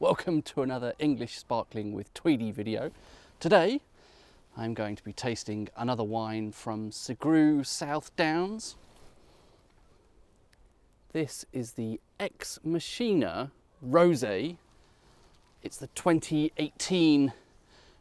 Welcome to another English Sparkling with Tweedy video. Today I'm going to be tasting another wine from Sugrue South Downs. This is the Machina Rosé. It's the 2018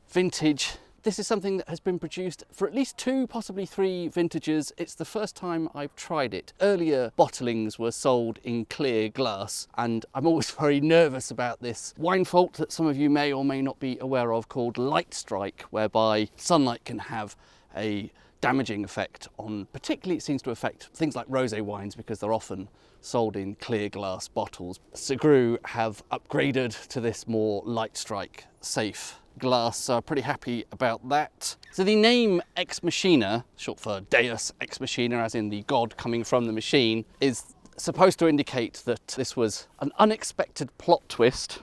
vintage. This is something that has been produced for at least 2, possibly 3 vintages. It's the first time I've tried it. Earlier bottlings were sold in clear glass, and I'm always very nervous about this wine fault that some of you may or may not be aware of called light strike, whereby sunlight can have a damaging effect on, particularly it seems to affect things like rosé wines because they're often sold in clear glass bottles. Sugrue have upgraded to this more light strike safe glass, so I'm pretty happy about that. So the name Ex Machina, short for Deus Ex Machina, as in the god coming from the machine, is supposed to indicate that this was an unexpected plot twist,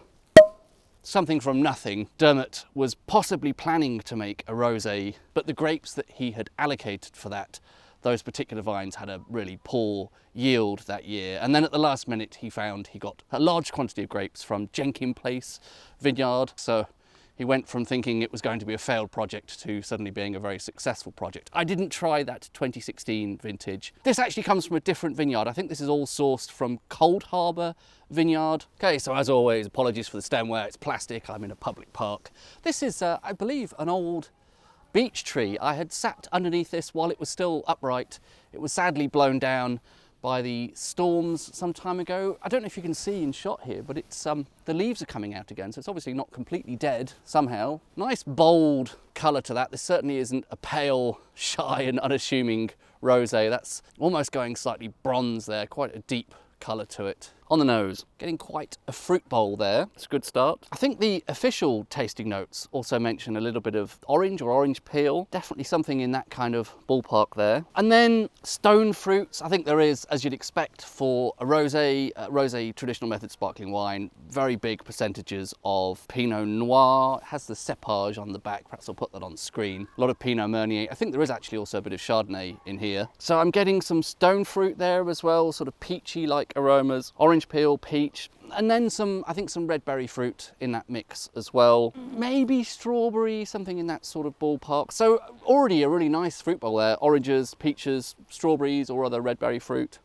something from nothing. Dermot was possibly planning to make a rosé, but the grapes that he had allocated for that, those particular vines had a really poor yield that year. And then at the last minute he found he got a large quantity of grapes from Jenkin Place vineyard. So he went from thinking it was going to be a failed project to suddenly being a very successful project. I didn't try that 2016 vintage. This actually comes from a different vineyard. I think this is all sourced from Cold Harbour vineyard. Okay, so as always, apologies for the stemware. It's plastic. I'm in a public park. This is, I believe, an old beech tree. I had sat underneath this while it was still upright. It was sadly blown down by the storms some time ago. I don't know if you can see in shot here, but it's the leaves are coming out again, so it's obviously not completely dead somehow. Nice bold colour to that. This certainly isn't a pale, shy and unassuming rosé. That's almost going slightly bronze there, quite a deep colour to it. On the nose, getting quite a fruit bowl there. It's a good start. I think the official tasting notes also mention a little bit of orange or orange peel. Definitely something in that kind of ballpark there. And then stone fruits. I think there is, as you'd expect for a rosé traditional method sparkling wine, very big percentages of Pinot Noir. It has the cepage on the back. Perhaps I'll put that on screen. A lot of Pinot Meunier. I think there is actually also a bit of Chardonnay in here. So I'm getting some stone fruit there as well, sort of peachy-like aromas. Orange peel, peach, and then I think some red berry fruit in that mix as well. Maybe strawberry, something in that sort of ballpark. So already a really nice fruit bowl there. Oranges, peaches, strawberries, or other red berry fruit.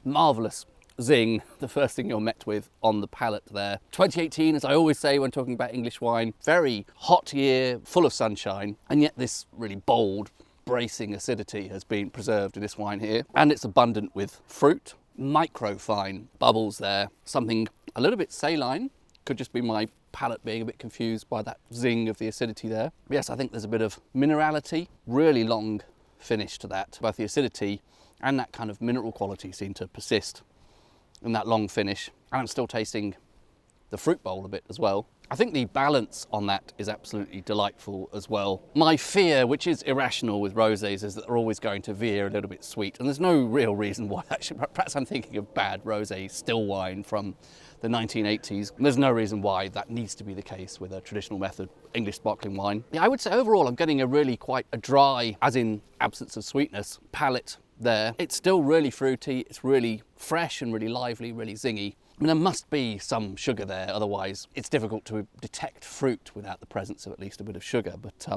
Marvellous zing, the first thing you're met with on the palate there. 2018, as I always say when talking about English wine, very hot year, full of sunshine, and yet this really bold, bracing acidity has been preserved in this wine here, and it's abundant with fruit, micro fine bubbles there, something a little bit saline. Could just be my palate being a bit confused by that zing of the acidity there. Yes, I think there's a bit of minerality, really long finish to that. Both the acidity and that kind of mineral quality seem to persist in that long finish, and I'm still tasting the fruit bowl a bit as well. I think the balance on that is absolutely delightful as well. My fear, which is irrational with rosés, is that they're always going to veer a little bit sweet, and there's no real reason why that should. Perhaps I'm thinking of bad rosé still wine from the 1980s. There's no reason why that needs to be the case with a traditional method English sparkling wine. Yeah, I would say overall I'm getting a really quite a dry, as in absence of sweetness, palate there. It's still really fruity, it's really fresh and really lively, really zingy. I mean, there must be some sugar there, otherwise it's difficult to detect fruit without the presence of at least a bit of sugar. But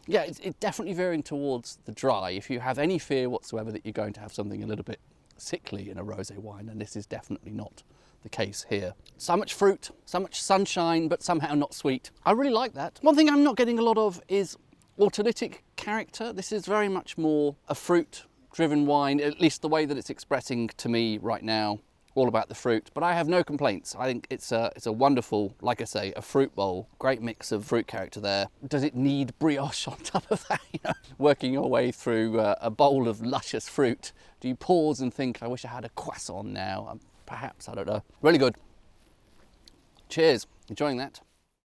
yeah, it's definitely veering towards the dry. If you have any fear whatsoever that you're going to have something a little bit sickly in a rosé wine, and this is definitely not the case here. So much fruit, so much sunshine, but somehow not sweet. I really like that. One thing I'm not getting a lot of is autolytic character. This is very much more a fruit-driven wine, at least the way that it's expressing to me right now. All about the fruit, but I have no complaints. I think it's a wonderful, like I say, a fruit bowl. Great mix of fruit character there. Does it need brioche on top of that? You know, working your way through a bowl of luscious fruit. Do you pause and think, I wish I had a croissant now? Perhaps, I don't know. Really good. Cheers. Enjoying that.